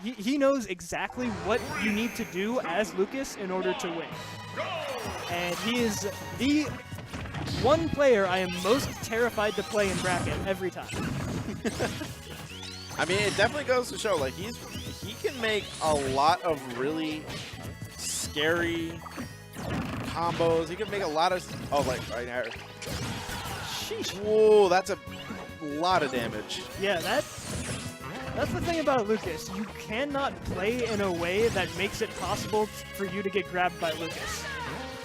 he knows exactly what you need to do as Lucas in order to win. And he is the one player I am most terrified to play in bracket every time. I mean, it definitely goes to show, like, he can make a lot of really scary combos. He can make a lot of, oh, like, right now. Sheesh. Whoa, that's a lot of damage. Yeah, that's the thing about Lucas. You cannot play in a way that makes it possible for you to get grabbed by Lucas.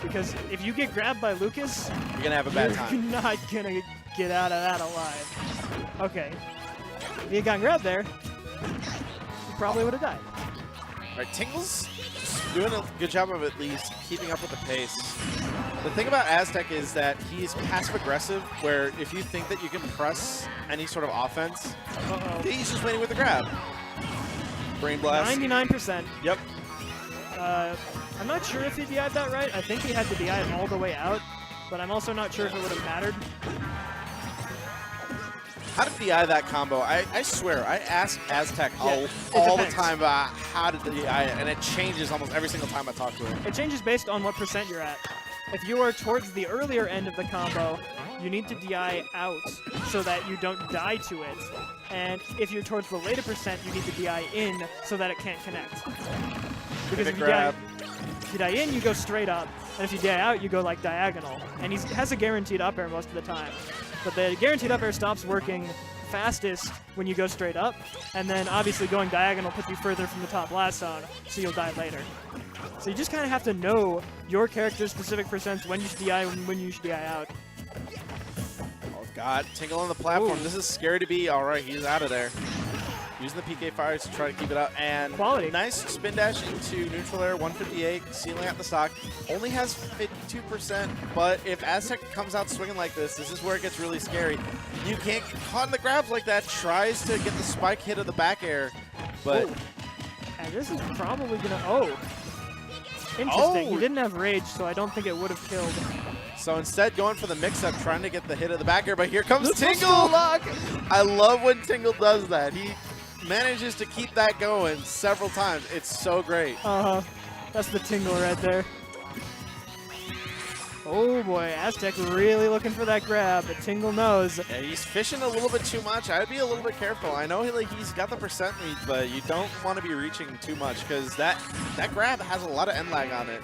Because if you get grabbed by Lucas, You're going to have a bad time. you're not going to get out of that alive. Okay. If he had gotten grabbed there, he probably would have died. All right, Tingle's doing a good job of at least keeping up with the pace. The thing about Ateozc is that he's passive-aggressive, where if you think that you can press any sort of offense, he's just waiting with the grab. Brain Blast. 99%. Yep. I'm not sure if he DI'd that right. I think he had to DI it all the way out, but I'm also not sure if it would have mattered. How to DI that combo? I swear, I ask Ateozc Yeah, all the time about how to DI it, and it changes almost every single time I talk to him. It changes based on what percent you're at. If you are towards the earlier end of the combo, you need to DI out so that you don't die to it. And if you're towards the later percent, you need to DI in so that it can't connect. Because if you DI in, you go straight up. And if you DI out, you go like diagonal. And he has a guaranteed up air most of the time. But the guaranteed up air stops working fastest when you go straight up. And then obviously going diagonal puts you further from the top blast zone, so you'll die later. So you just kind of have to know your character's specific percents, when you should DI and when you should DI out. Oh, God. Tingle on the platform. Ooh. This is scary to be. All right, he's out of there. Using the PK fires to try to keep it out. And Quality. Nice spin dash into neutral air, 158, sealing out the stock. Only has 52%, but if Ateozc comes out swinging like this is where it gets really scary. You can't get caught in the grabs like that. Tries to get the spike hit of the back air, but... Ooh. And this is probably going to... Interesting. He didn't have rage, so I don't think it would have killed. So instead, going for the mix-up, trying to get the hit of the back air, but here comes This Tingle! I love when Tingle does that. He manages to keep that going several times. It's so great. Uh-huh. That's the Tingle right there. Oh boy, Ateozc really looking for that grab, but Tingle knows. Yeah, he's fishing a little bit too much. I'd be a little bit careful. I know he's got the percent lead, but you don't want to be reaching too much because that grab has a lot of end lag on it.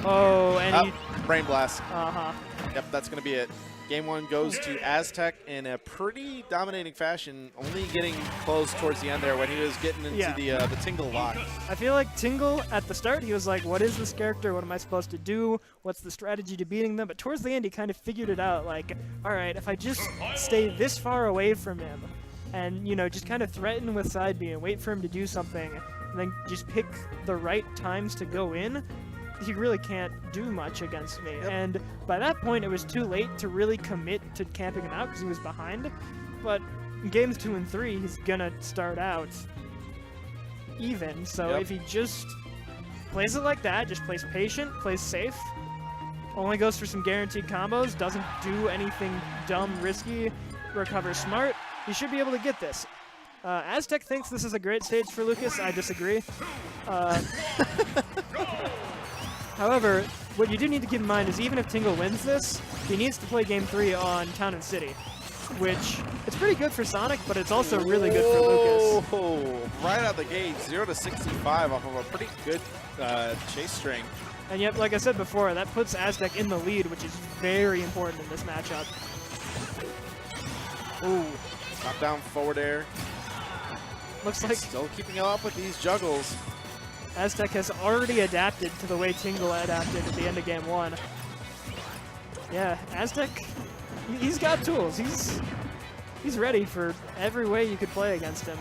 Oh, and he... Brain Blast. Uh-huh. Yep, that's going to be it. Game one goes to Ateozc in a pretty dominating fashion, only getting close towards the end there when he was getting into the Tingle lock. I feel like Tingle, at the start, he was like, what is this character? What am I supposed to do? What's the strategy to beating them? But towards the end, he kind of figured it out. Like, all right, if I just stay this far away from him and, you know, just kind of threaten with side B and wait for him to do something, and then just pick the right times to go in, he really can't do much against me. Yep. And by that point, it was too late to really commit to camping him out because he was behind. But in games 2 and 3, he's gonna start out even. So if he just plays it like that, just plays patient, plays safe, only goes for some guaranteed combos, doesn't do anything dumb, risky, recovers smart, he should be able to get this. Ateozc thinks this is a great stage for Lucas. I disagree. However, what you do need to keep in mind is even if Tingle wins this, he needs to play Game 3 on Town and City, which it's pretty good for Sonic, but it's also really good for Lucas. Oh, right out the gate, 0 to 65 off of a pretty good chase string. And yet, like I said before, that puts Ateozc in the lead, which is very important in this matchup. Ooh. Top down forward air. Looks like still keeping up with these juggles. Ateozc has already adapted to the way Tingle adapted at the end of Game 1. Yeah, Ateozc, he's got tools. He's ready for every way you could play against him.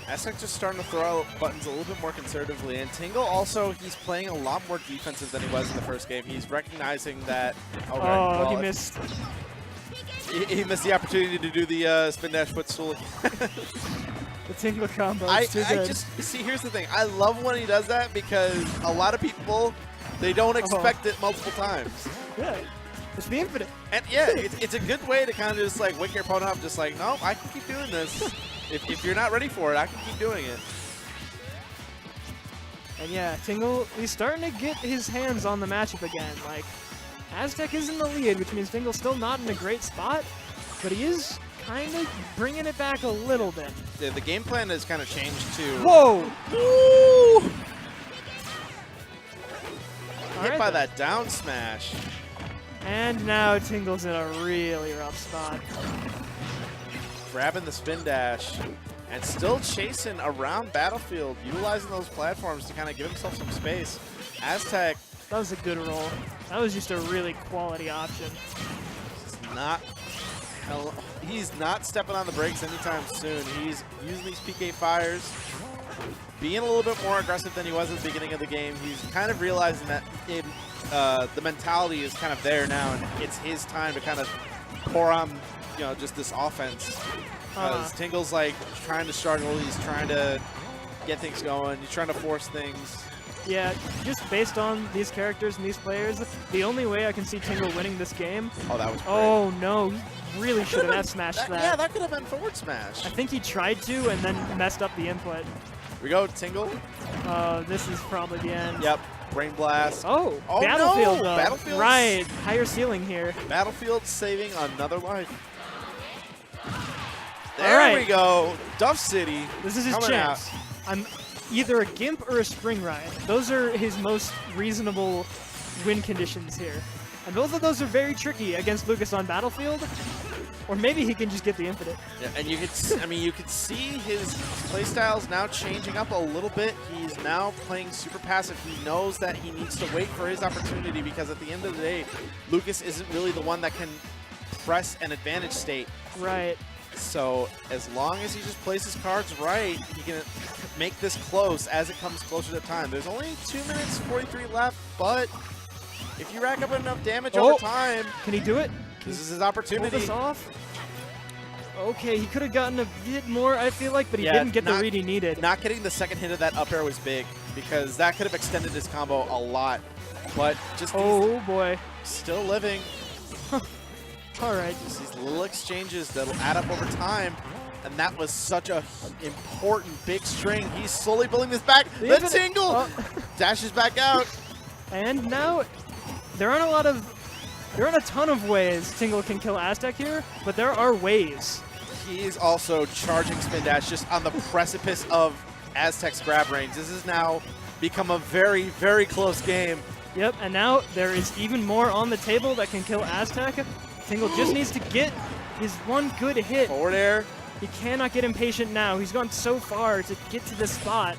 Ateozc just starting to throw out buttons a little bit more conservatively, and Tingle also, he's playing a lot more defensive than he was in the first game. He's recognizing that... He missed. He missed the opportunity to do the spin dash footstool. The Tingle combo is too good. See, here's the thing. I love when he does that because a lot of people, they don't expect it multiple times. Yeah. It's the infinite. And yeah, it's a good way to kind of just like wake your opponent up, just like, no, I can keep doing this. if you're not ready for it, I can keep doing it. And yeah, Tingle, he's starting to get his hands on the matchup again. Like, Ateozc is in the lead, which means Tingle's still not in a great spot, but he is kind of bringing it back a little bit. Yeah, the game plan has kind of changed too. Whoa! Woo! Hit Right by then. that down smash. And now Tingle's in a really rough spot. Grabbing the spin dash and still chasing around Battlefield, utilizing those platforms to kind of give himself some space. Ateozc That was a good roll. That was just a really quality option. he's not stepping on the brakes anytime soon. He's using these PK fires, being a little bit more aggressive than he was at the beginning of the game. He's kind of realizing that the mentality is kind of there now, and it's his time to kind of pour on, just this offense. Because Tingle's like trying to struggle. He's trying to get things going. He's trying to force things. Yeah, just based on these characters and these players, the only way I can see Tingle winning this game. Oh, that was great. Oh no, he really should have F-smashed that. Yeah, that could have been forward smash. I think he tried to and then messed up the input. Here we go, Tingle. This is probably the end. Yep, Brain Blast. Oh, Oh, Battlefield no! though. Battlefield's- Right, higher ceiling here. Battlefield saving another life. There All right. we go. Duff City. This is his coming chance. out. I'm either a Gimp or a Spring Ride. Those are his most reasonable win conditions here. And both of those are very tricky against Lucas on Battlefield. Or maybe he can just get the infinite. Yeah, and you could see his playstyles now changing up a little bit. He's now playing super passive. He knows that he needs to wait for his opportunity, because at the end of the day, Lucas isn't really the one that can press an advantage state. Right. So as long as he just plays his cards right, he can make this close as it comes closer to time. There's only 2 minutes 43 left, but if you rack up enough damage over time, Can he do it? this is his Pull opportunity. this off? Okay, he could have gotten a bit more, I feel like, but he Yeah, didn't get the not- read he needed. Not getting the second hit of that up air was big, because that could have extended his combo a lot. But just Oh boy. still living. All right. Just these little exchanges that'll add up over time. And that was such a important big string. He's slowly building this back. The The infinite- Tingle oh. dashes back out. And now, there aren't a ton of ways Tingle can kill Ateozc here, but there are ways. He's also charging spin dash just on the precipice of Aztec's grab range. This has now become a very, very close game. Yep, and now there is even more on the table that can kill Ateozc. Tingle just needs to get his one good hit. Forward air. He cannot get impatient now. He's gone so far to get to this spot.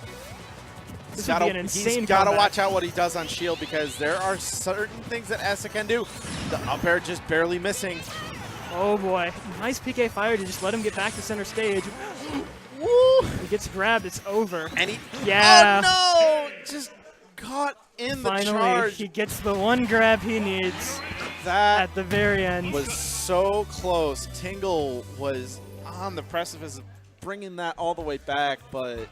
This would be an insane He's got to comeback. watch out what he does on shield, because there are certain things that Aztec can do. The up air just barely missing. Oh boy, nice PK fire to just let him get back to center stage. Woo! He gets grabbed, it's over. And he, Yeah. oh no! Just caught in the Finally, charge. he gets the one grab he needs That at the very end. was so close. Tingle was on the precipice of bringing that all the way back, but